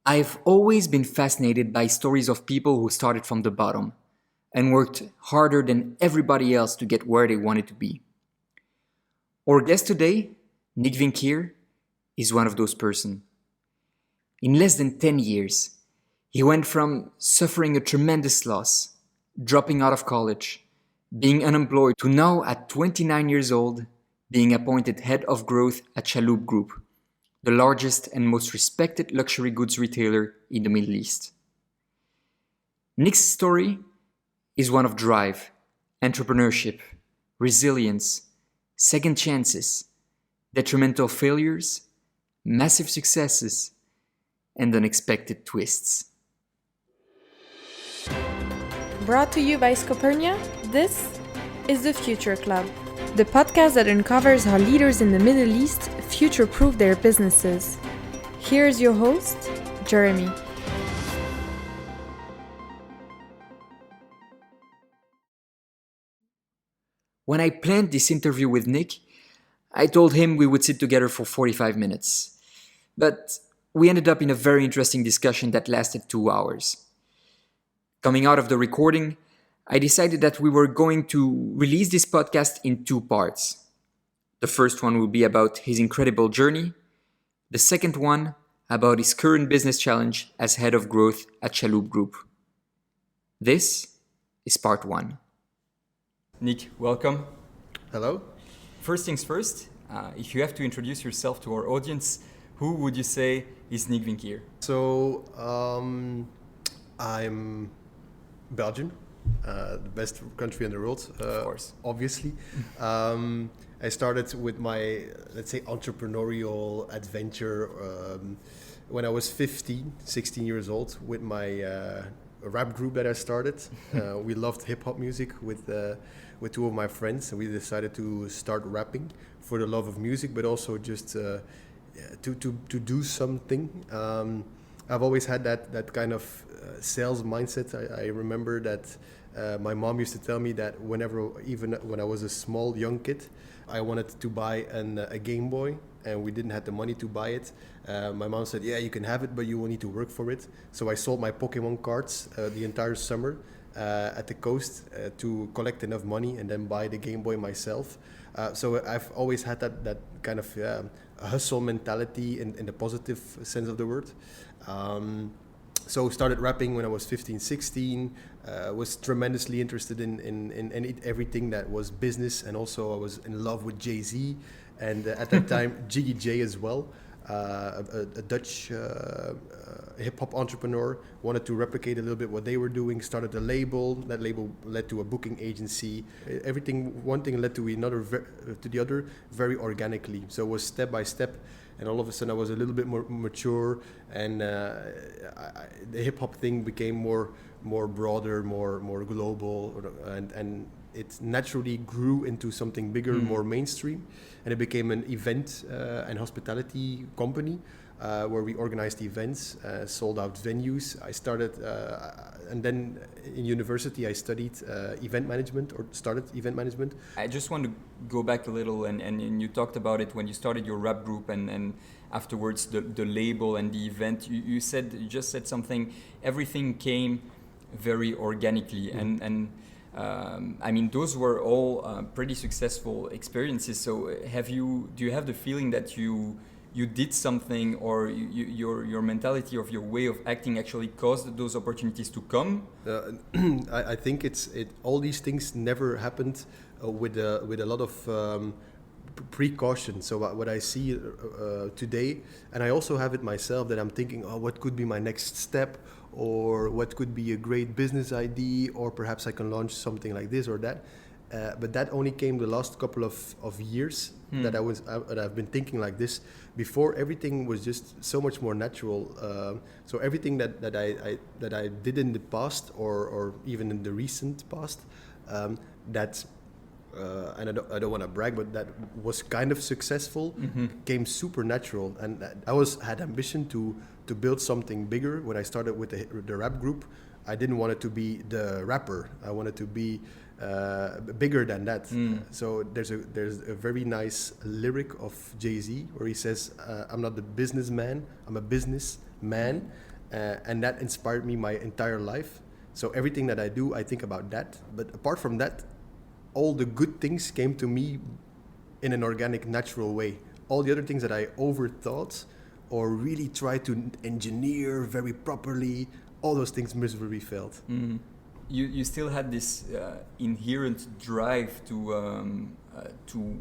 I've always been fascinated by stories of people who started from the bottom and worked harder than everybody else to get where they wanted to be. Our guest today, Nick Vinckier, is one of those persons. In less than 10 years, he went from suffering a tremendous loss, dropping out of college, being unemployed, to now at 29 years old, being appointed head of growth at Chalhoub Group, the largest and most respected luxury goods retailer in the Middle East. Nick's story is one of drive, entrepreneurship, resilience, second chances, detrimental failures, massive successes, and unexpected twists. Brought to you by Scopernia, this is the Future Club, the podcast that uncovers how leaders in the Middle East future-proof their businesses. Here's your host, Jeremy. When I planned this interview with Nick, I told him we would sit together for 45 minutes. But we ended up in a very interesting discussion that lasted 2 hours. Coming out of the recording, I decided that we were going to release this podcast in 2 parts. The first one will be about his incredible journey. The second one about his current business challenge as head of growth at Chalhoub Group. This is part 1. Nick, welcome. Hello. First things first, if you have to introduce yourself to our audience, who would you say is Nick Vinckier? So, I'm Belgian, the best country in the world, of course. Obviously. I started with my, let's say, entrepreneurial adventure when I was 16 years old with my rap group that I started. We loved hip-hop music with 2 of my friends, and we decided to start rapping for the love of music, but also just to do something. I've always had that kind of sales mindset. I remember that my mom used to tell me that even when I was a small young kid, I wanted to buy a Game Boy, and we didn't have the money to buy it. My mom said, "Yeah, you can have it, but you will need to work for it." So I sold my Pokemon cards the entire summer at the coast to collect enough money and then buy the Game Boy myself. So I've always had that kind of hustle mentality in the positive sense of the word. So started rapping when I was 15, 16, was tremendously interested in everything that was business, and also I was in love with Jay-Z, and at that time Jiggy J as well, a Dutch hip-hop entrepreneur, wanted to replicate a little bit what they were doing, started a label. That label led to a booking agency. One thing led to the other very organically. So it was step by step. And all of a sudden, I was a little bit more mature, and the hip hop thing became more broader, more global, and it naturally grew into something bigger, more mainstream, and it became an event and hospitality company where we organized events, sold out venues. I started, and then in university, I studied event management, or started event management. I just want to go back a little, and you talked about it when you started your rap group, and afterwards the label and the event. You just said something. Everything came very organically, and I mean, those were all pretty successful experiences. So do you have the feeling that you did something, or your mentality of your way of acting actually caused those opportunities to come? I think all these things never happened with a lot of precaution. So what I see today, and I also have it myself, that I'm thinking, what could be my next step, or what could be a great business idea, or perhaps I can launch something like this or that. But that only came the last couple of years that I've been thinking like this. Before, everything was just so much more natural. So everything that I did in the past, or even in the recent past, and I don't want to brag, but that was kind of successful, came super natural. And I had ambition to build something bigger. When I started with the rap group, I didn't want it to be the rapper. I wanted to be bigger than that. So there's a very nice lyric of Jay-Z where he says, "I'm not the businessman, I'm a businessman." and that inspired me my entire life. So everything that I do, I think about that. But apart from that, all the good things came to me in an organic, natural way. All the other things that I overthought or really tried to engineer very properly, all those things miserably failed. Mm. You still had this inherent drive to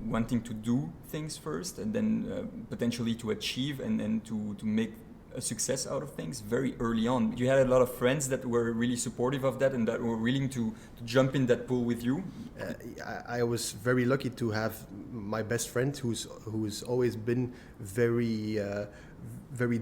wanting to do things first, and then potentially to achieve and to make a success out of things very early on. You had a lot of friends that were really supportive of that and that were willing to jump in that pool with you. I was very lucky to have my best friend who's always been very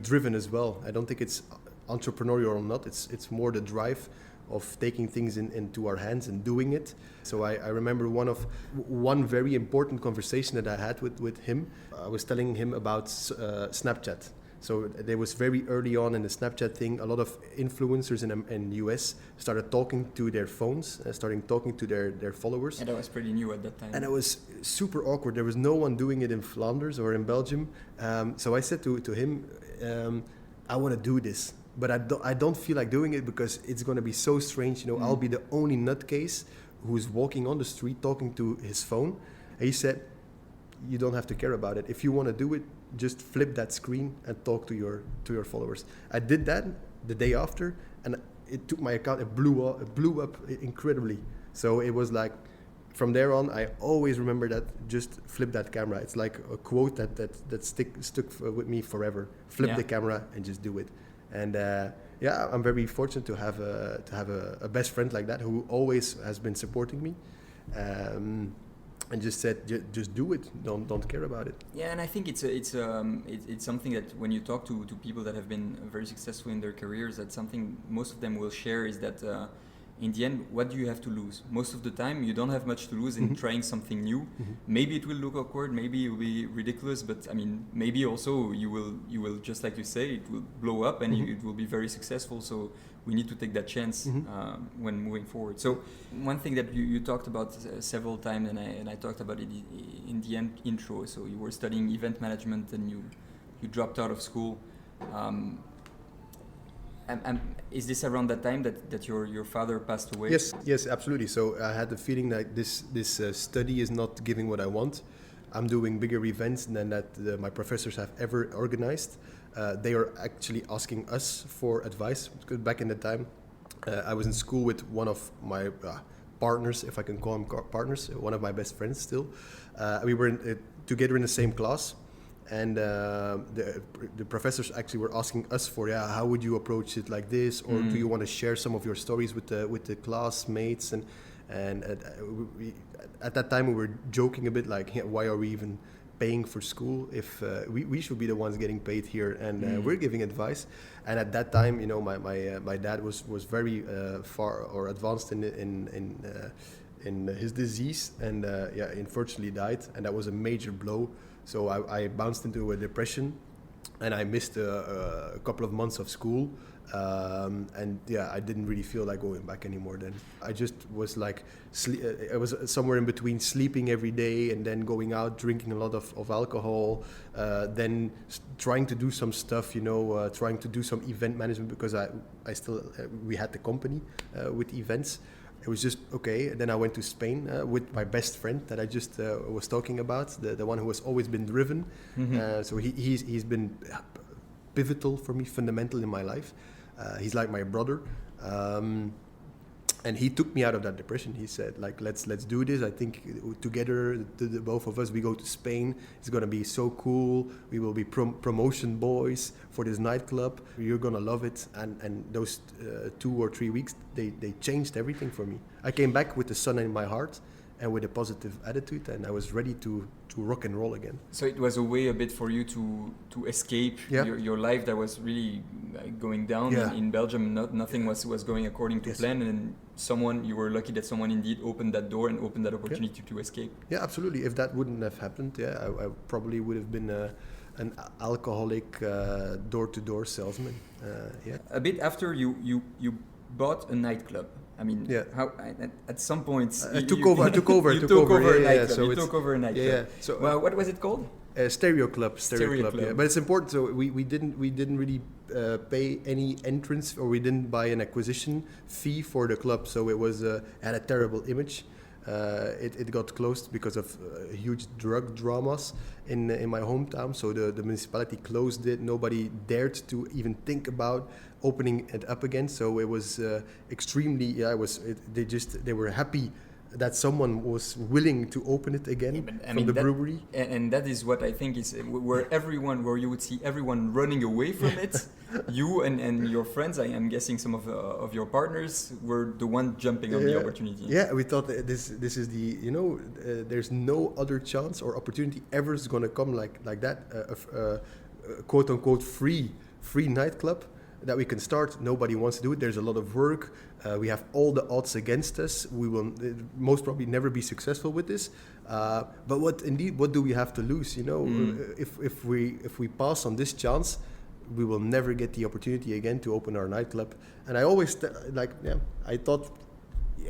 driven as well. I don't think it's entrepreneurial or not. It's more the drive of taking things into our hands and doing it. So I remember one very important conversation that I had with him. I was telling him about Snapchat. So there was very early on in the Snapchat thing, a lot of influencers in the US started talking to their phones, starting talking to their followers. And that was pretty new at that time. And it was super awkward. There was no one doing it in Flanders or in Belgium. So I said to him, I want to do this, but I don't feel like doing it because it's going to be so strange. I'll be the only nutcase who's walking on the street talking to his phone. And he said, you don't have to care about it. If you want to do it, just flip that screen and talk to your followers. I did that the day after, and it took my account. It blew up incredibly. So it was like, from there on, I always remember that. Just flip that camera. It's like a quote that stuck with me forever. Flip the camera and just do it. And I'm very fortunate to have a best friend like that who always has been supporting me. And just said, just do it. Don't care about it. Yeah, and I think it's something that when you talk to people that have been very successful in their careers, that's something most of them will share is that in the end, what do you have to lose? Most of the time, you don't have much to lose in trying something new. Mm-hmm. Maybe it will look awkward, maybe it will be ridiculous, but I mean, maybe also you will just like you say, it will blow up and it will be very successful. So we need to take that chance when moving forward. So one thing that you talked about several times, and I talked about it in the intro. So you were studying event management and you dropped out of school. Is this around that time that your father passed away? Yes, absolutely. So I had the feeling that this study is not giving what I want. I'm doing bigger events than that my professors have ever organized. They are actually asking us for advice. Because back in the time, I was in school with one of my partners, if I can call them partners, one of my best friends still. We were together in the same class. And the professors actually were asking us for, how would you approach it like this, or do you want to share some of your stories with the classmates? And at that time we were joking a bit, like, why are we even paying for school if we should be the ones getting paid here, and we're giving advice. And at that time, my dad was very far or advanced in his disease, and unfortunately died, and that was a major blow. So I bounced into a depression, and I missed a couple of months of school, and I didn't really feel like going back anymore then. I just was like, I was somewhere in between sleeping every day and then going out drinking a lot of alcohol, then trying to do some stuff, trying to do some event management because we had the company with events. It was just okay. Then I went to Spain with my best friend that I just was talking about, the one who has always been driven. So he's been pivotal for me, fundamental in my life. He's like my brother. And he took me out of that depression. He said, like, let's do this. I think together, the both of us, we go to Spain. It's going to be so cool. We will be promotion boys for this nightclub. You're going to love it. And those 2 or 3 weeks, they changed everything for me. I came back with the sun in my heart and with a positive attitude, and I was ready to rock and roll again. So it was a way a bit for you to escape your life that was really going down in Belgium. Nothing was going according to plan, and you were lucky that someone indeed opened that door and opened that opportunity to escape. Yeah, absolutely. If that wouldn't have happened, I probably would have been an alcoholic door-to-door salesman. A bit after you bought a nightclub. I mean, how at some point I took over. You took over a nightclub. Yeah. So what was it called? Stereo Club. Yeah. But it's important. So we didn't really pay any entrance, or we didn't buy an acquisition fee for the club. So it was had a terrible image. It got closed because of huge drug dramas in my hometown. So the municipality closed it. Nobody dared to even think about opening it up again. So it was extremely. Yeah, they were happy that someone was willing to open it again from the brewery. And that is what I think is where you would see everyone running away from it. You and your friends, I am guessing some of your partners were the one jumping on the opportunity. Yeah, we thought that this is the, there's no other chance or opportunity ever is going to come like that, quote unquote free nightclub that we can start. Nobody wants to do it. There's a lot of work. We have all the odds against us. We will most probably never be successful with this. But what do we have to lose? If we pass on this chance, we will never get the opportunity again to open our nightclub. And I always I thought,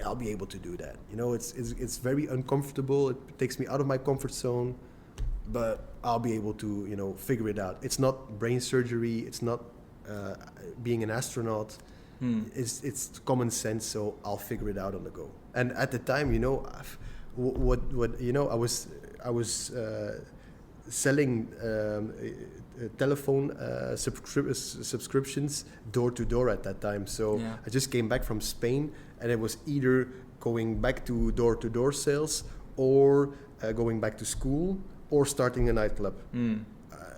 I'll be able to do that. It's very uncomfortable. It takes me out of my comfort zone, but I'll be able to figure it out. It's not brain surgery. It's not being an astronaut. It's common sense, so I'll figure it out on the go. And at the time, I was selling telephone subscriptions door to door at that time. So I just came back from Spain, and it was either going back to door sales, or going back to school, or starting a nightclub.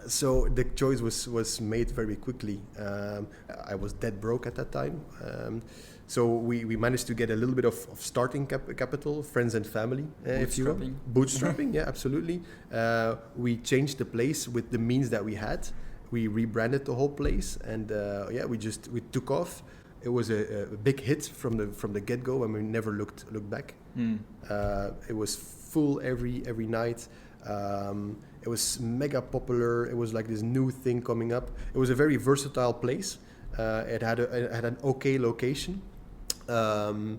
So the choice was made very quickly. I was dead broke at that time. So we managed to get a little bit of starting capital, friends and family, if you will. Bootstrapping, yeah, absolutely. We changed the place with the means that we had. We rebranded the whole place, and we took off. It was a big hit from the get-go, and we never looked back. It was full every night. It was mega popular. It was like this new thing coming up. It was a very versatile place. It had an okay location, so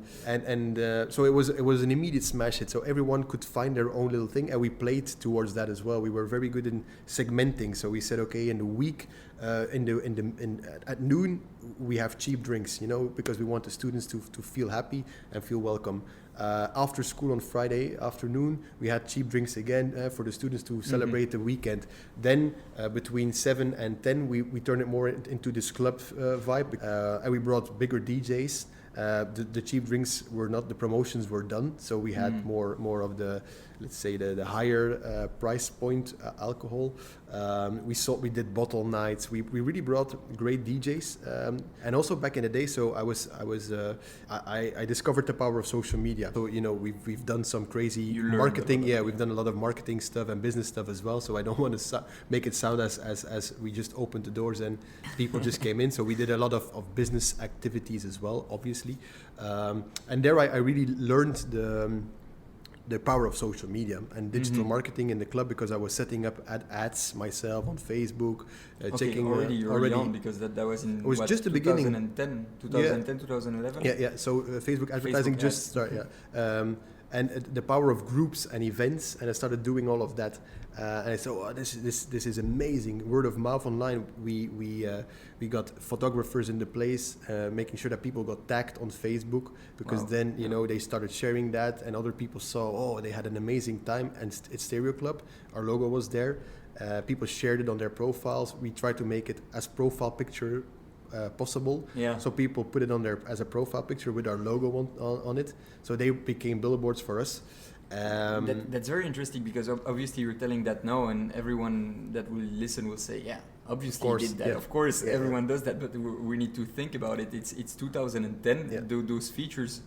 it was an immediate smash hit. So everyone could find their own little thing, and we played towards that as well. We were very good in segmenting. So we said, okay, in the week, at noon, we have cheap drinks, because we want the students to feel happy and feel welcome. After school on Friday afternoon, we had cheap drinks again for the students to celebrate the weekend. Then between 7 and 10, we turned it more into this club vibe, and we brought bigger DJs. The cheap drinks were not, the promotions were done, so we had more of the, let's say, the higher price point alcohol. We did bottle nights. We really brought great DJs, and also back in the day. So I discovered the power of social media. So we've done some crazy marketing. Yeah, we've done a lot of marketing stuff and business stuff as well. So I don't want to make it sound as we just opened the doors and people just came in. So we did a lot of business activities as well, obviously, and there I really learned the power of social media and digital marketing in the club, because I was setting up ads myself on Facebook, checking already on, because that was in, it was just the beginning, 2011. Yeah. So Facebook advertising just started. And the power of groups and events, and I started doing all of that. And I thought, this is amazing. Word of mouth online. We got photographers in the place, making sure that people got tagged on Facebook, because then they started sharing that, and other people saw, they had an amazing time, and it's Stereo Club. Our logo was there. People shared it on their profiles. We tried to make it as profile picture possible. So people put it on there as a profile picture with our logo on it. So they became billboards for us. That's very interesting, because obviously you're telling that now, and everyone that will listen will say, obviously you did that. Of course, everyone does that, but we need to think about it. It's 2010. Those features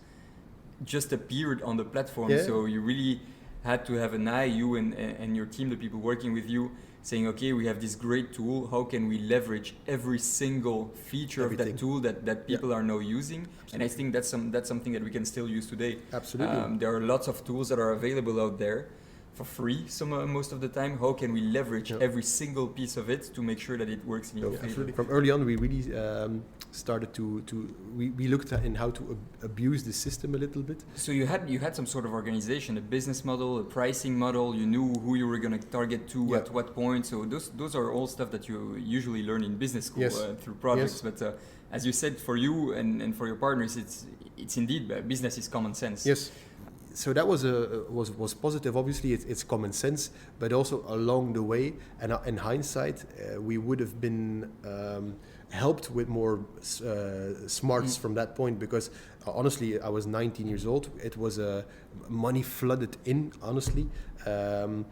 just appeared on the platform, so you really had to have an eye, you and your team, the people working with you, saying, okay, we have this great tool. How can we leverage every single feature of that tool that people are now using? Absolutely. And I think that's something that we can still use today. Absolutely. There are lots of tools that are available out there for free most of the time. How can we leverage every single piece of it to make sure that it works in your favor? Absolutely. From early on, we really started we looked at in how to abuse the system a little bit. So you had some sort of organization, a business model, a pricing model. You knew who you were going to target to at what point. So those are all stuff that you usually learn in business school through projects. Yes. But as you said, for you and for your partners, it's indeed business is common sense. Yes. So that was positive. Obviously, it's common sense, but also along the way, and in hindsight, we would have been helped with more smarts from that point, because honestly, I was 19 years old. It was money flooded in, honestly, and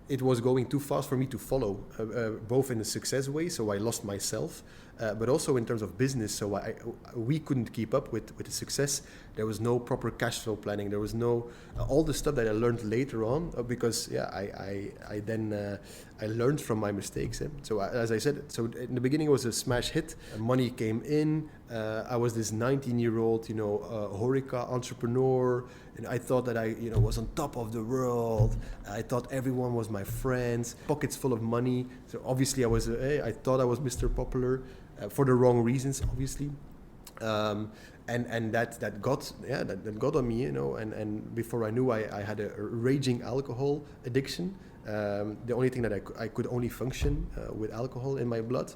it was going too fast for me to follow, both in a success way, so I lost myself, but also in terms of business, so we couldn't keep up with the success. There was no proper cash flow planning. There was no all the stuff that I learned later on, because I learned from my mistakes. So as I said, so in the beginning it was a smash hit. Money came in. I was this 19-year-old, Horeca entrepreneur, and I thought that I was on top of the world. I thought everyone was my friends, pockets full of money. So obviously I thought I was Mr. Popular, for the wrong reasons, obviously. And that got on me, and before I knew, I had a raging alcohol addiction. The only thing that I could only function with alcohol in my blood.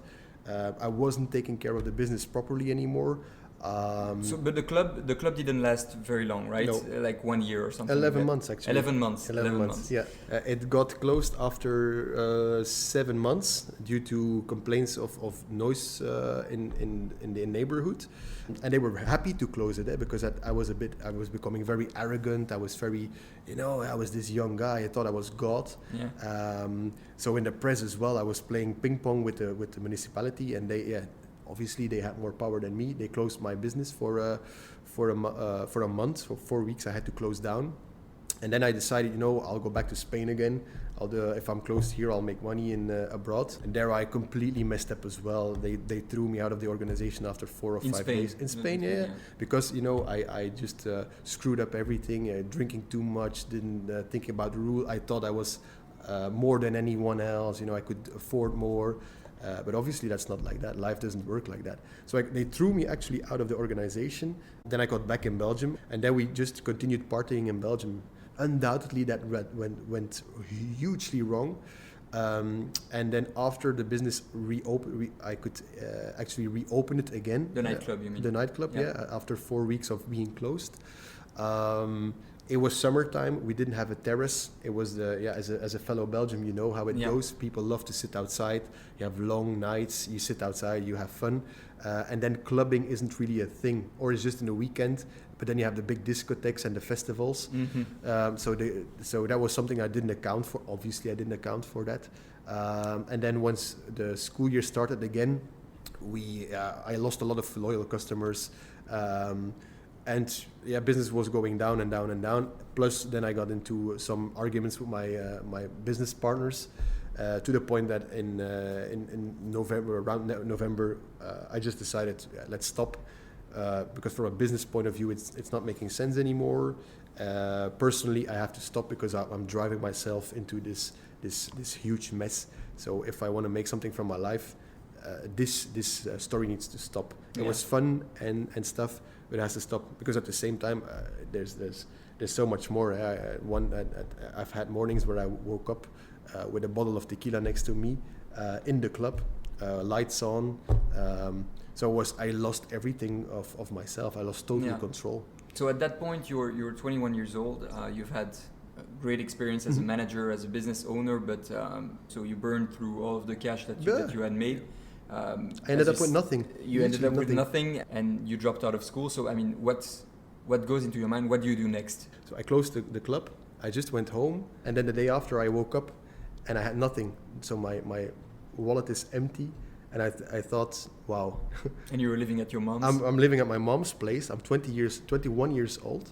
I wasn't taking care of the business properly anymore. But the club didn't last very long, right? No. Like 1 year or something. 11 months actually. 11 months. 11 months. Yeah. It got closed after 7 months due to complaints of noise in the neighborhood, and they were happy to close it because I was becoming very arrogant. I was very, I was this young guy. I thought I was God. Yeah. So in the press as well, I was playing ping pong with the municipality, and obviously they had more power than me. They closed my business for a month. For 4 weeks I had to close down, and then I decided, I'll go back to Spain again. If I'm closed here, I'll make money abroad. And there I completely messed up as well. They threw me out of the organization after 4 or 5 days. In Spain, yeah. Because I just screwed up everything. Drinking too much, didn't think about the rule. I thought I was more than anyone else. I could afford more. But obviously that's not like that. Life doesn't work like that. So they threw me actually out of the organization. Then I got back in Belgium, and then we just continued partying in Belgium. Undoubtedly that went hugely wrong. And then after the business reopened, I could actually reopen it again. The nightclub, you mean? The nightclub, yeah. After 4 weeks of being closed. It was summertime. We didn't have a terrace. It was as a fellow Belgian, you know how it goes. People love to sit outside. You have long nights. You sit outside. You have fun, and then clubbing isn't really a thing, or it's just in the weekend. But then you have the big discotheques and the festivals. Mm-hmm. So that was something I didn't account for. Obviously, I didn't account for that. And then once the school year started again, I lost a lot of loyal customers. And business was going down and down and down. Plus, then I got into some arguments with my business partners, to the point that in November, around November, I just decided, let's stop, because from a business point of view, it's not making sense anymore. Personally, I have to stop because I'm driving myself into this huge mess. So if I want to make something from my life, this story needs to stop. It was fun and stuff, but it has to stop, because at the same time there's so much more. I've had mornings where I woke up with a bottle of tequila next to me in the club, lights on. So I lost everything of myself. I lost total control. So at that point you're 21 years old. You've had great experience as a manager, as a business owner, but so you burned through all of the cash that you had made. I ended up with nothing. You ended up with nothing, and you dropped out of school. So I mean, what goes into your mind? What do you do next? So I closed the club. I just went home, and then the day after I woke up, and I had nothing. So my wallet is empty, and I thought, wow. And you were living at your mom's? I'm living at my mom's place. I'm 21 years old.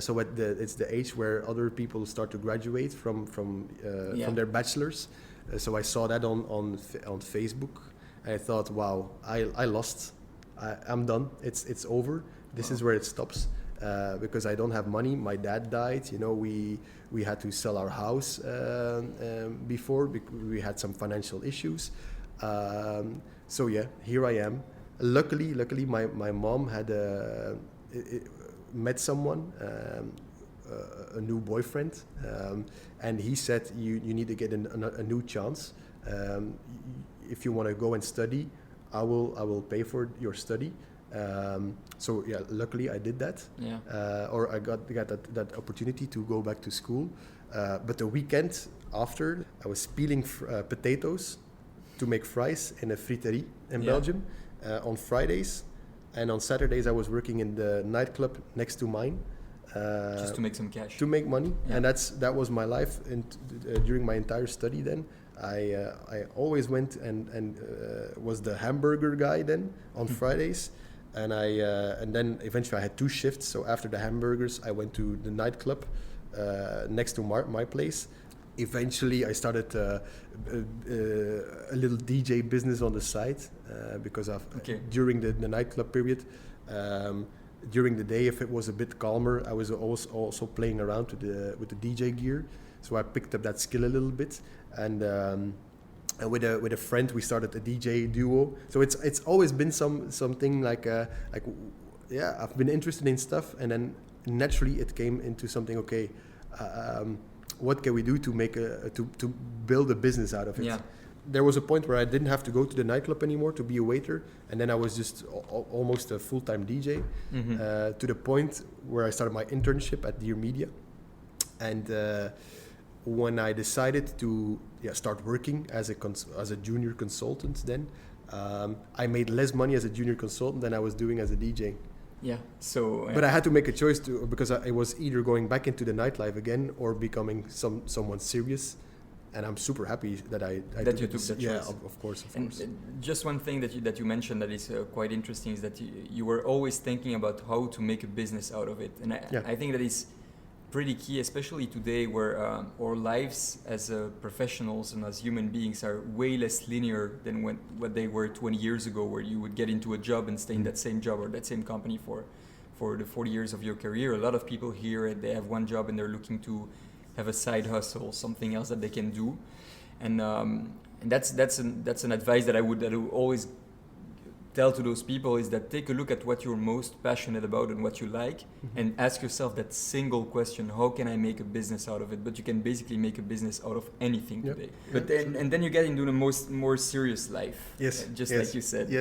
So it's the age where other people start to graduate from their bachelors. So I saw that on Facebook. I thought, wow, I lost. I'm done. It's over. This is where it stops, because I don't have money. My dad died. We had to sell our house before. We had some financial issues. So yeah, here I am. Luckily, my mom had met someone, a new boyfriend, and he said, you need to get a new chance. If you want to go and study, I will pay for your study. So yeah, luckily I did that. Yeah. Or I got that opportunity to go back to school. But the weekend after, I was peeling potatoes to make fries in a friterie in Belgium on Fridays. And on Saturdays, I was working in the nightclub next to mine. Just to make some cash. To make money. Yeah. And that was my life during my entire study then. I always went and was the hamburger guy then on Fridays. And then eventually I had 2 shifts. So after the hamburgers, I went to the nightclub next to my place. Eventually, I started a little DJ business on the side because during the nightclub period, during the day, if it was a bit calmer, I was also playing around with the DJ gear. So I picked up that skill a little bit, and with a friend, we started a DJ duo. So it's always been something like I've been interested in stuff, and then naturally it came into something. Okay. What can we do to make to build a business out of it? Yeah. There was a point where I didn't have to go to the nightclub anymore to be a waiter, and then I was just almost a full-time DJ. To the point where I started my internship at Dear Media, and when I decided to start working as a junior consultant, then I made less money as a junior consultant than I was doing as a DJ. Yeah. So. But I had to make a choice because I was either going back into the nightlife again or becoming someone serious, and I'm super happy that I you took that choice. Yeah, of course. And just one thing that you mentioned that is quite interesting is that you were always thinking about how to make a business out of it, and I think that is pretty key, especially today where our lives as professionals and as human beings are way less linear than what they were 20 years ago, where you would get into a job and stay in that same job or that same company for the 40 years of your career. A lot of people here, they have one job and they're looking to have a side hustle, something else that they can do, and that's an advice that I would always tell to those people is that take a look at what you're most passionate about and what you like, and ask yourself that single question: how can I make a business out of it? But you can basically make a business out of anything today. But then you get into the more serious life. Yes. Like you said.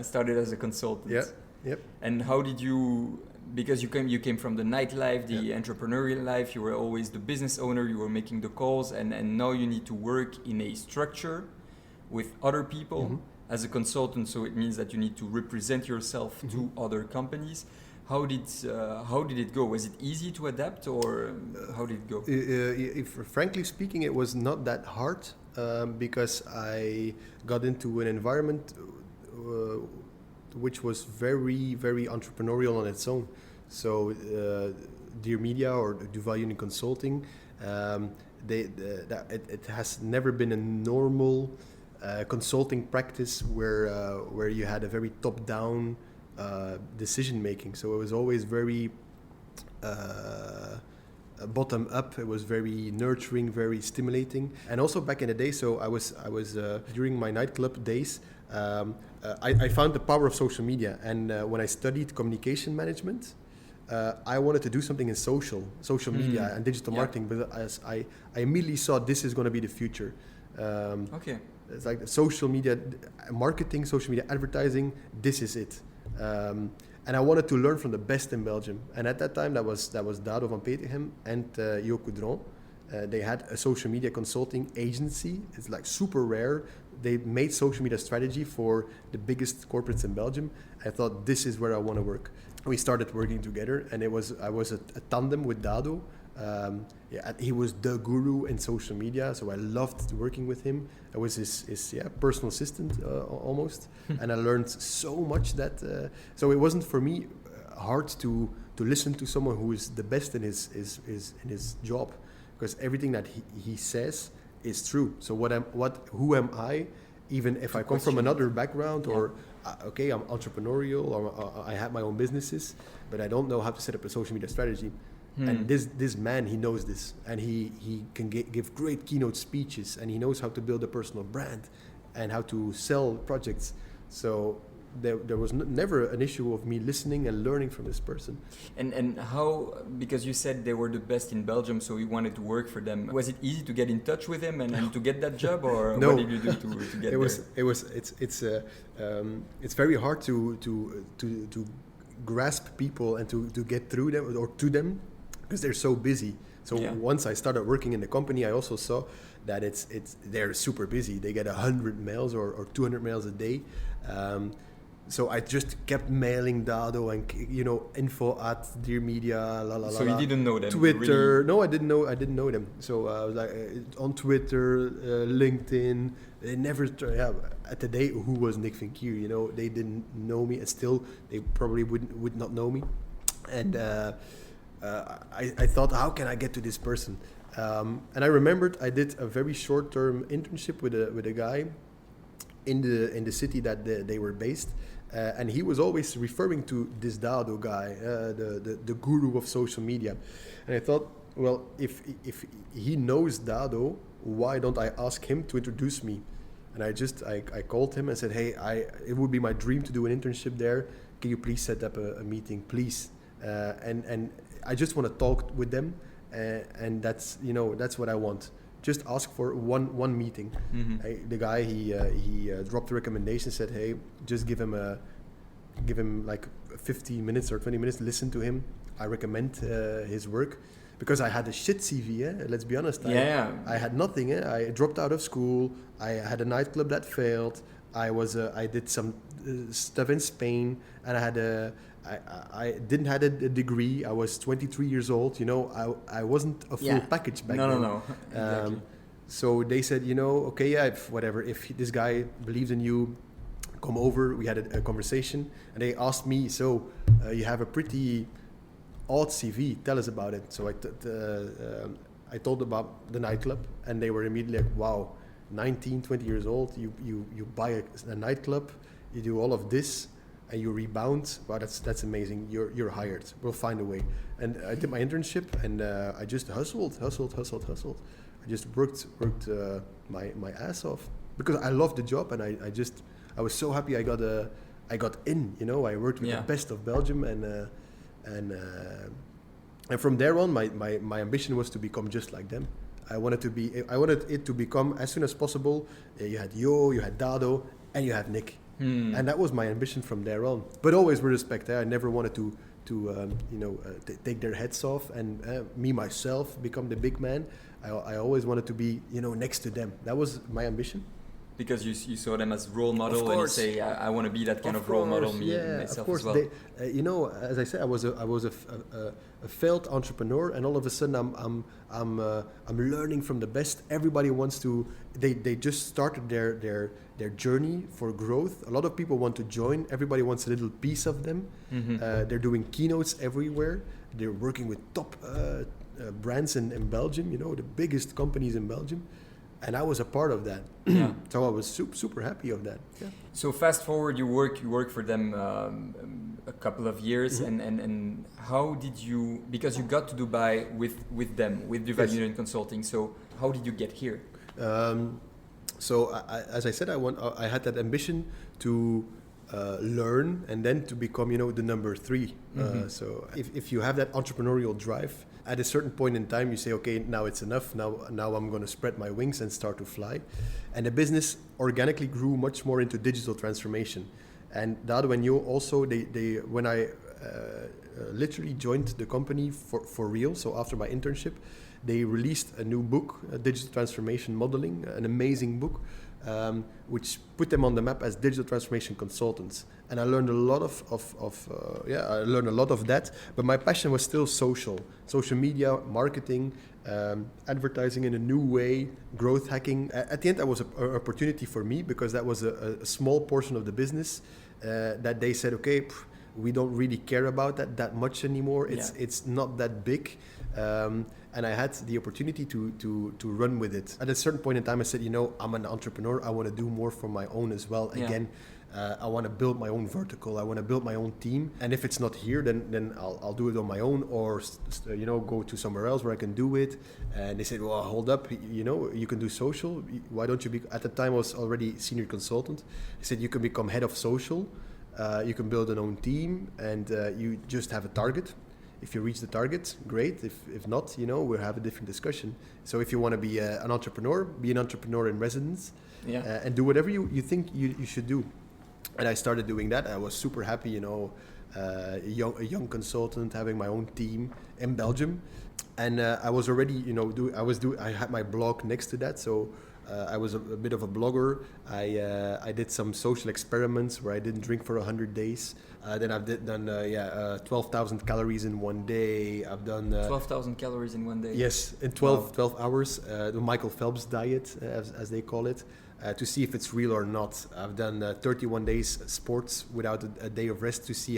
Started as a consultant. Yeah. Yep. And how did you? Because you came from the nightlife, the entrepreneurial life. You were always the business owner. You were making the calls, and now you need to work in a structure with other people. As a consultant, so it means that you need to represent yourself to other companies. How did it go? Was it easy to adapt, or how did it go? Frankly speaking, it was not that hard because I got into an environment which was very, very entrepreneurial on its own. So Dear Media or Duval Union Consulting, it has never been a normal consulting practice where you had a very top-down decision making. So it was always very bottom up. It was very nurturing, very stimulating. And also back in the day, so I was during my nightclub days, I found the power of social media. And when I studied communication management, I wanted to do something in social media and digital marketing. But as I immediately saw this is going to be the future. It's like social media marketing, social media advertising. This is it, and I wanted to learn from the best in Belgium. And at that time, that was Dado van Peteghem and Jo Coudron. They had a social media consulting agency. It's like super rare. They made social media strategy for the biggest corporates in Belgium. I thought this is where I want to work. We started working together, and I was a tandem with Dado. He was the guru in social media, so I loved working with him. I was his personal assistant almost, and I learned so much that. So it wasn't for me hard to listen to someone who is the best in his job, because everything that he says is true. So who am I? Even if I come from another background, or I'm entrepreneurial, or I have my own businesses, but I don't know how to set up a social media strategy. And this man, he knows this, and he can give great keynote speeches, and he knows how to build a personal brand. and how to sell projects. So there was never an issue of me listening and learning from this person. And how, because you said they were the best in Belgium, so you wanted to work for them. Was it easy to get in touch with them and to get that job, or No. what did you do to get It's very hard to grasp people and to get through them or to them, because they're so busy. So once I started working in the company, I also saw that they're super busy. They get 100 mails or 200 mails a day. So I just kept mailing Dado and info@dearmedia, la la la. So you didn't know them? Twitter? Really? No, I didn't know them. So I was like on Twitter, LinkedIn. They never. At the day, who was Nick Vinckier? They didn't know me, and still they probably would not know me. And I thought, how can I get to this person? And I remembered I did a very short-term internship with a guy in the city that they were based, and he was always referring to this Dado guy, the guru of social media. And I thought, well, if he knows Dado, why don't I ask him to introduce me? And I called him and said, hey, it would be my dream to do an internship there. Can you please set up a meeting, please? And I just want to talk with them, and that's what I want. Just ask for one meeting. Mm-hmm. The guy he dropped a recommendation, said, hey, just give him like 15 minutes or 20 minutes, listen to him. I recommend his work, because I had a shit CV. Let's be honest. I had nothing. I dropped out of school. I had a nightclub that failed. I did some stuff in Spain, and I didn't have a degree. I was 23 years old. I wasn't a full package back then. No. Exactly. So they said, okay, if this guy believes in you, come over. We had a conversation, and they asked me, so you have a pretty odd CV. Tell us about it. So I told about the nightclub, and they were immediately like, wow, 19, 20 years old. You buy a nightclub, you do all of this, and you rebound. Wow, that's amazing. You're hired. We'll find a way. And I did my internship, and I just hustled. I just worked my ass off, because I loved the job, and I was so happy I got in. I worked with the best of Belgium, and from there on, my ambition was to become just like them. I wanted it to become, as soon as possible. You had you had Dado, and you had Nick. And that was my ambition from there on. But always with respect. I never wanted to take their heads off and me myself become the big man. I always wanted to be next to them. That was my ambition. Because you saw them as role model, and you say, I want to be that kind of role model myself of course. as well. As I said, I was a failed entrepreneur, and all of a sudden I'm learning from the best. Everybody wants to. They just started their journey for growth. A lot of people want to join. Everybody wants a little piece of them. Mm-hmm. They're doing keynotes everywhere. They're working with top brands in Belgium. The biggest companies in Belgium. And I was a part of that. Yeah. So I was super happy of that. Yeah. So fast forward, you work for them a couple of years, mm-hmm. and how did you, because you got to Dubai with them, with Dubai Union Consulting, so how did you get here? So as I said, I had that ambition to learn and then to become, the number 3. Mm-hmm. So if you have that entrepreneurial drive, at a certain point in time, you say, okay, now it's enough. Now I'm going to spread my wings and start to fly. And the business organically grew much more into digital transformation. And that when you also, when I literally joined the company for real, so after my internship, they released a new book, Digital Transformation Modeling, an amazing book, which put them on the map as digital transformation consultants. And I learned a lot of that. But my passion was still social media, marketing, advertising in a new way, growth hacking. At the end, that was an opportunity for me, because that was a small portion of the business that they said, okay, we don't really care about that much anymore. It's not that big. And I had the opportunity to run with it. At a certain point in time, I said, I'm an entrepreneur. I want to do more for my own as well. Yeah. Again, I want to build my own vertical. I want to build my own team. And if it's not here, then I'll do it on my own, or go to somewhere else where I can do it. And they said, well, hold up, you can do social. Why don't you be? At the time, I was already senior consultant. They said you can become head of social. You can build an own team, and you just have a target. If you reach the target, great. If not, we'll have a different discussion. So if you want to be an entrepreneur, be an entrepreneur in residence, and do whatever you think you should do. And I started doing that. I was super happy, a young consultant, having my own team in Belgium. And I was already, I had my blog next to that. So I was a bit of a blogger. I did some social experiments where I didn't drink for 100 days. Then I've done 12,000 calories in one day. I've done 12,000 calories in one day. Yes, in 12 hours. The Michael Phelps diet, as they call it, to see if it's real or not. I've done 31 days sports without a day of rest to see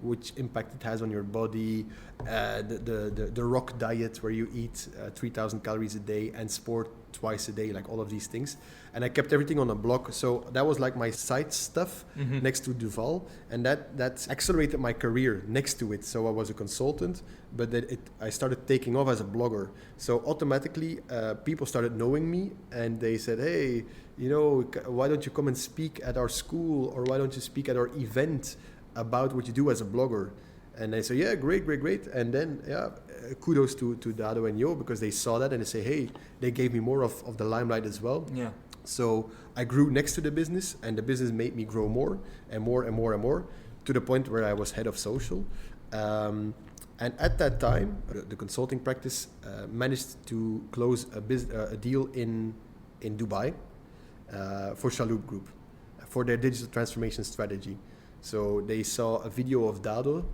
which impact it has on your body. The rock diet where you eat 3,000 calories a day and sport twice a day, like all of these things. And I kept everything on a blog. So that was like my side stuff next to Duval. And that accelerated my career next to it. So I was a consultant, but I started taking off as a blogger. So automatically people started knowing me, and they said, hey, why don't you come and speak at our school, or why don't you speak at our event about what you do as a blogger? And I say, yeah, great. And then, kudos to Dado and Yo, because they saw that and they say, hey, they gave me more of the limelight as well. Yeah. So I grew next to the business, and the business made me grow more and more and more and more, to the point where I was head of social. And at that time, the consulting practice managed to close a deal in Dubai for Chalhoub Group for their digital transformation strategy. So they saw a video of Dado,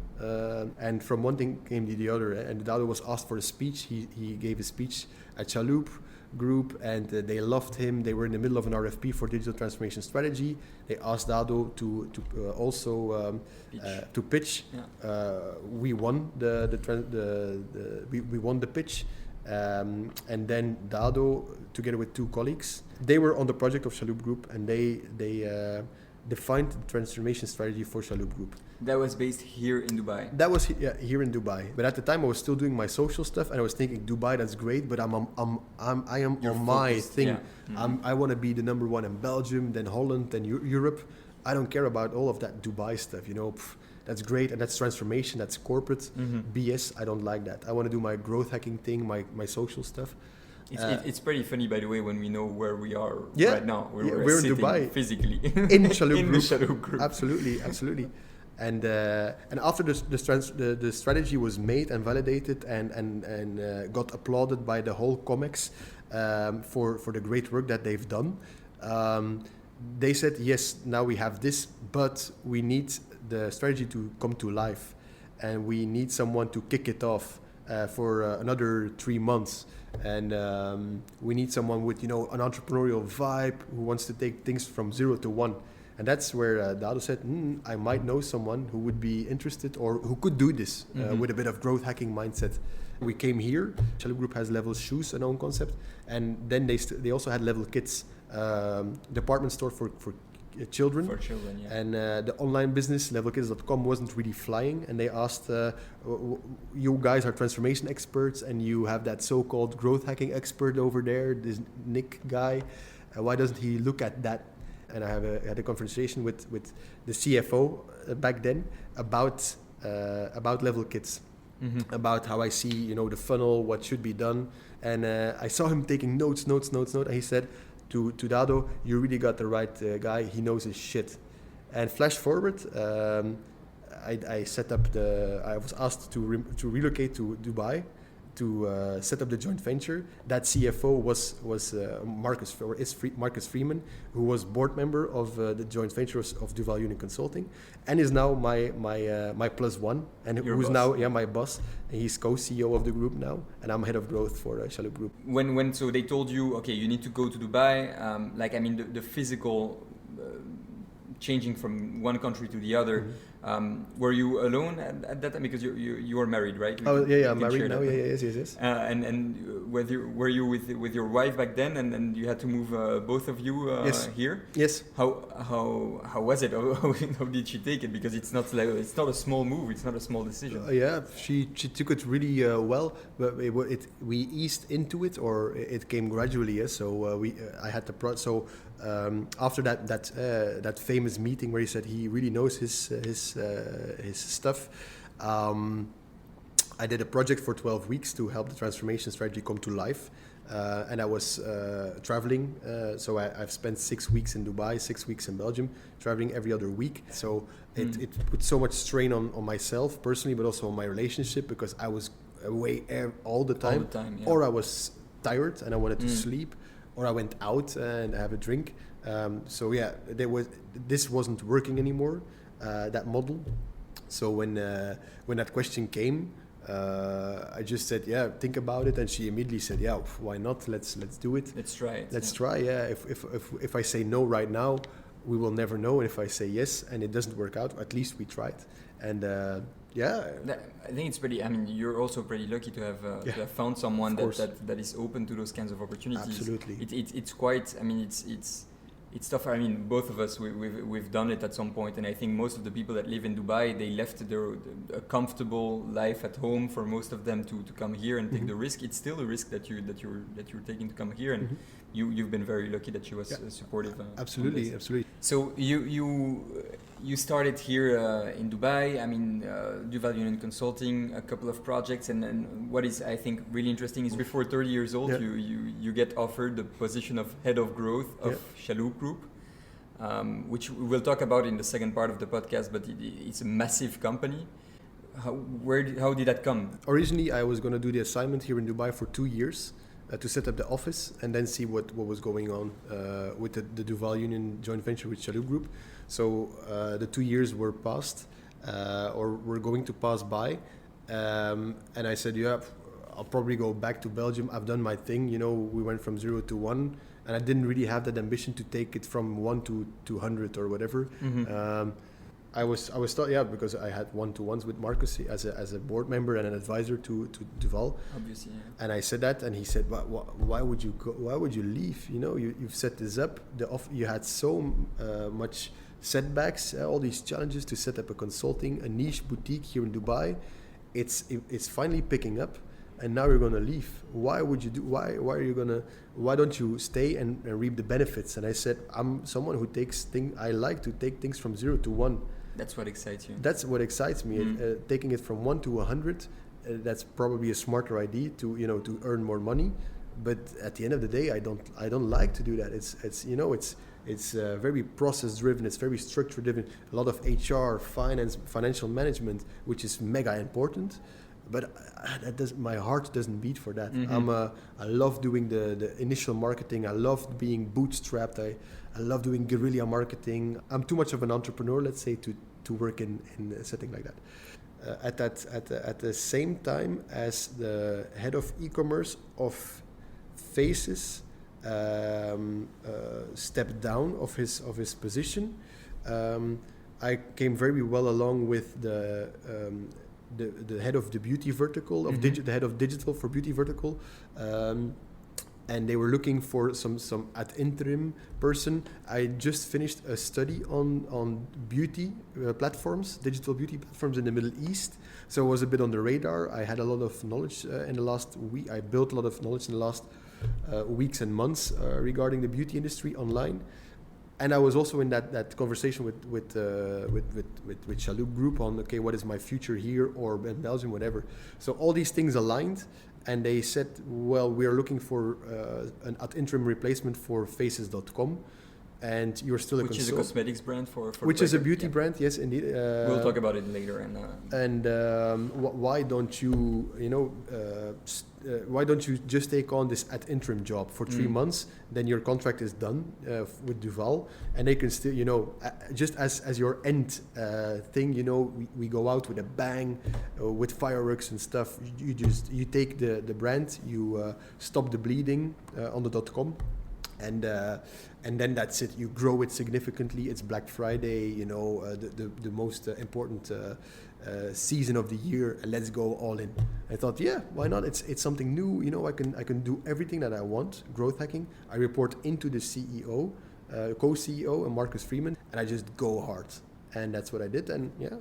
and from one thing came to the other. And Dado was asked for a speech. He gave a speech at Chalhoub Group, and they loved him. They were in the middle of an RFP for digital transformation strategy. They asked Dado to also pitch. Yeah. We won we won the pitch, and then Dado, together with two colleagues, they were on the project of Chalhoub Group, and they defined the transformation strategy for Chalhoub Group. That was based here in Dubai. That was here in Dubai. But at the time, I was still doing my social stuff, and I was thinking, Dubai, that's great, but I am You're on my focused, thing. yeah. Mm-hmm. I want to be the number one in Belgium, then Holland, then Europe. I don't care about all of that Dubai stuff. That's great, and that's transformation. That's corporate BS. I don't like that. I want to do my growth hacking thing, my social stuff. It's pretty funny, by the way, when we know where we are right now. We're in Dubai physically in Chalhoub Group. The Chalhoub Group. Absolutely. And after the strategy was made and validated and got applauded by the whole COMEX for the great work that they've done, they said, yes, now we have this, but we need the strategy to come to life, and we need someone to kick it off for another 3 months. And we need someone with an entrepreneurial vibe who wants to take things from 0 to 1. And that's where Dado said, I might know someone who would be interested or who could do this with a bit of growth hacking mindset. We came here. Chalhoub Group has Level Shoes, an own concept. And then they also had Level Kids, department store for children. For children, yeah. And the online business, levelkids.com, wasn't really flying. And they asked, you guys are transformation experts, and you have that so-called growth hacking expert over there, this Nick guy. Why doesn't he look at that? And I had a conversation with the CFO back then about Level Kids, about how I see the funnel, what should be done, and I saw him taking notes, and he said to Dado, "You really got the right guy. He knows his shit." And flash forward, I set up I was asked to relocate to Dubai to set up the joint venture. That CFO was Marcus Freeman, who was board member of the joint venture of Duval Union Consulting, and is now my plus one, and who's now my boss. And he's co-CEO of the group now, and I'm head of growth for Chalhoub Group. When so they told you, okay, you need to go to Dubai, the physical changing from one country to the other. Were you alone at that time? Because you were married, right? I'm married now. Yes. And were you with your wife back then, and you had to move both of you here? Yes. How was it? How did she take it? Because it's not a small move. It's not a small decision. She took it really well, but we eased into it, or it came gradually. Yes. So I had the after that famous meeting where he said he really knows his stuff. I did a project for 12 weeks to help the transformation strategy come to life. And I was traveling. So I've spent 6 weeks in Dubai, 6 weeks in Belgium, traveling every other week. So it put so much strain on myself personally, but also on my relationship, because I was away all the time. Or I was tired and I wanted to sleep, or I went out and have a drink. This wasn't working anymore, that model. So when that question came, I just said, think about it, and she immediately said, why not? Let's do it. Let's try it. Let's try. If I say no right now, we will never know. And if I say yes and it doesn't work out, at least we tried. And I think it's pretty. I mean, you're also pretty lucky to have found someone that is open to those kinds of opportunities. Absolutely. It's quite. I mean, it's tough. I mean, both of us we've done it at some point, and I think most of the people that live in Dubai, they left a comfortable life at home for most of them to come here and take the risk. It's still a risk that you're taking to come here, and you've been very lucky that she was supportive. Absolutely. So you started here in Dubai. I mean, Duval Union Consulting, a couple of projects, and what is I think really interesting is before 30 years old, you get offered the position of head of growth of Chalhoub Group, which we'll talk about in the second part of the podcast. But it's a massive company. How did that come? Originally, I was going to do the assignment here in Dubai for 2 years. To set up the office and then see what was going on with the Duval Union joint venture with Chalhoub Group. So the 2 years were passed, or were going to pass by, and I said, I'll probably go back to Belgium. I've done my thing. We went from 0 to 1, and I didn't really have that ambition to take it from 1 to 200 or whatever. I was because I had one-to-ones with Marcus as a board member and an advisor to Duval. Obviously, And I said that, and he said, "Why would you go? Why would you leave? You've set this up. You had so much setbacks, all these challenges to set up a niche boutique here in Dubai. It's finally picking up, and now you're gonna leave. Why would you do? Why don't you stay and reap the benefits?" And I said, "I'm someone who takes things. I like to take things from 0 to 1. That's what excites you. That's what excites me. Taking it from 1 to 100, that's probably a smarter idea to earn more money. But at the end of the day, I don't like to do that. It's very process driven. It's very structure driven. A lot of HR, finance, financial management, which is mega important. But my heart doesn't beat for that. I love doing the initial marketing. I love being bootstrapped. I love doing guerrilla marketing. I'm too much of an entrepreneur, let's say, to work in a setting like that. At the same time as the head of e-commerce of Faces stepped down of his position, I came very well along with the head of the beauty vertical, the head of digital for beauty vertical, and they were looking for some ad interim person. I just finished a study on beauty platforms, digital beauty platforms in the Middle East, so it was a bit on the radar. I had a lot of knowledge in the last week. I built a lot of knowledge in the last weeks and months regarding the beauty industry online. And I was also in that conversation with Chalhoub Group on, okay, what is my future here or in Belgium, whatever. So all these things aligned, and they said, well, we are looking for an ad interim replacement for Faces.com, and you're still which is a cosmetics brand for which is a beauty brand, yes, indeed. We'll talk about it later. Why don't you why don't you just take on this ad interim job for 3 months? Then your contract is done with Duval, and they can still, just as your end thing, we go out with a bang, with fireworks and stuff. You take the brand, you stop the bleeding on the .com, And then that's it. You grow it significantly. It's Black Friday, the most important season of the year. Let's go all in. I thought, yeah, why not? It's something new. I can do everything that I want. Growth hacking. I report into the CEO, co-CEO, and Marcus Freeman, and I just go hard. And that's what I did. And yeah,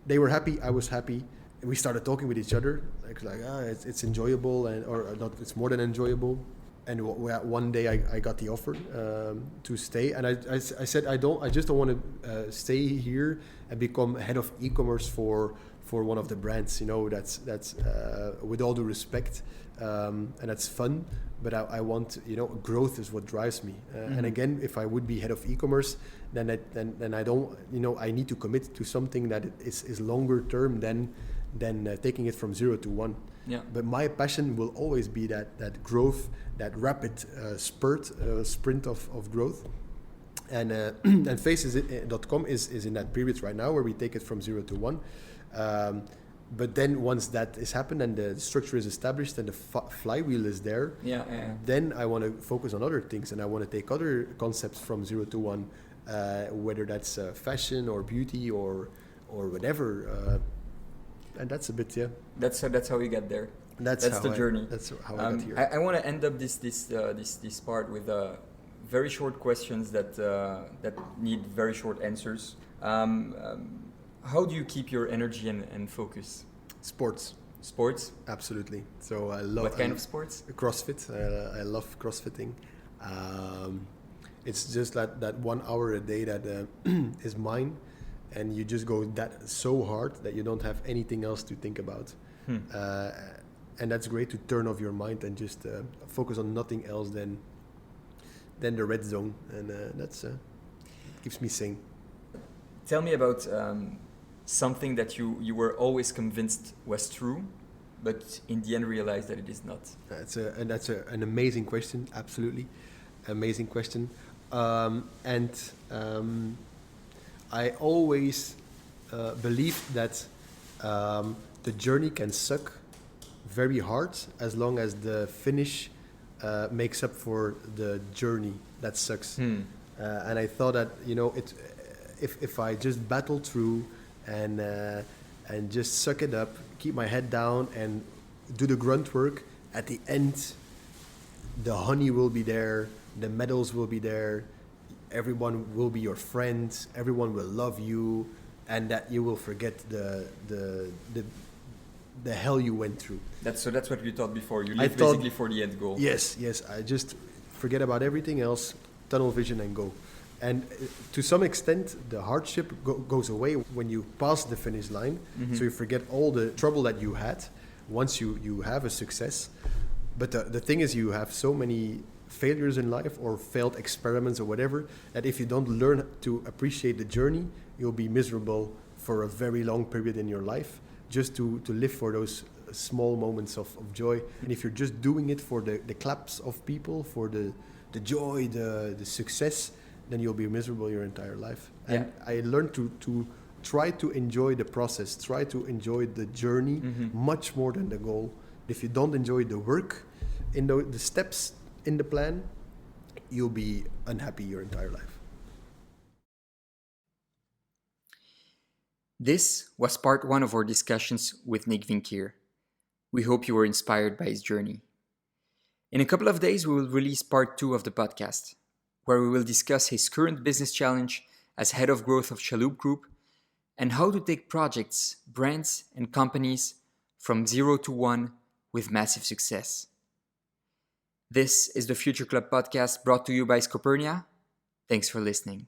they were happy. I was happy. We started talking with each other. It's enjoyable, or not. It's more than enjoyable. And one day I got the offer to stay, and I said I just don't want to stay here and become head of e-commerce for one of the brands. That's with all due respect, and that's fun. But I want, growth is what drives me. And again, if I would be head of e-commerce, then I don't, I need to commit to something that is longer term than taking it from 0 to 1. Yeah. But my passion will always be that growth, that rapid sprint of growth. And Faces.com is in that period right now where we take it from 0 to 1. But then once that is happened and the structure is established and the flywheel is there, then I want to focus on other things, and I want to take other concepts from 0 to 1, whether that's fashion or beauty or whatever. And that's a bit, yeah. That's how you get there. That's the journey. That's how I got here. I want to end up this part with very short questions that need very short answers. How do you keep your energy and focus? Sports. Absolutely. So I love. What kind of sports? CrossFit. I love CrossFitting. It's just that 1 hour a day that is mine. And you just go that so hard that you don't have anything else to think about. And that's great to turn off your mind and just focus on nothing else than the red zone. And that's keeps me sane. Tell me about something that you were always convinced was true, but in the end realized that it is not. That's an amazing question. Absolutely. Amazing question. I always believed that the journey can suck very hard as long as the finish makes up for the journey that sucks. And I thought that if I just battle through and just suck it up, keep my head down and do the grunt work, at the end the honey will be there, the medals will be there. Everyone will be your friends. Everyone will love you, and that you will forget the hell you went through. That's what you thought before. You live basically for the end goal. Yes. I just forget about everything else, tunnel vision, and go. And to some extent, the hardship goes away when you pass the finish line. So you forget all the trouble that you had once you have a success. But the thing is, you have so many failures in life or failed experiments or whatever, that if you don't learn to appreciate the journey, you'll be miserable for a very long period in your life, just to live for those small moments of joy. And if you're just doing it for the claps of people, for the joy, the success, then you'll be miserable your entire life. And I learned to try to enjoy the process, try to enjoy the journey much more than the goal. If you don't enjoy the work in the steps in the plan, you'll be unhappy your entire life. This was part 1 of our discussions with Nick Vinckier. We hope you were inspired by his journey. In a couple of days, we will release part 2 of the podcast, where we will discuss his current business challenge as head of growth of Chalhoub Group and how to take projects, brands, and companies from 0 to 1 with massive success. This is the Future Club podcast brought to you by Scopernia. Thanks for listening.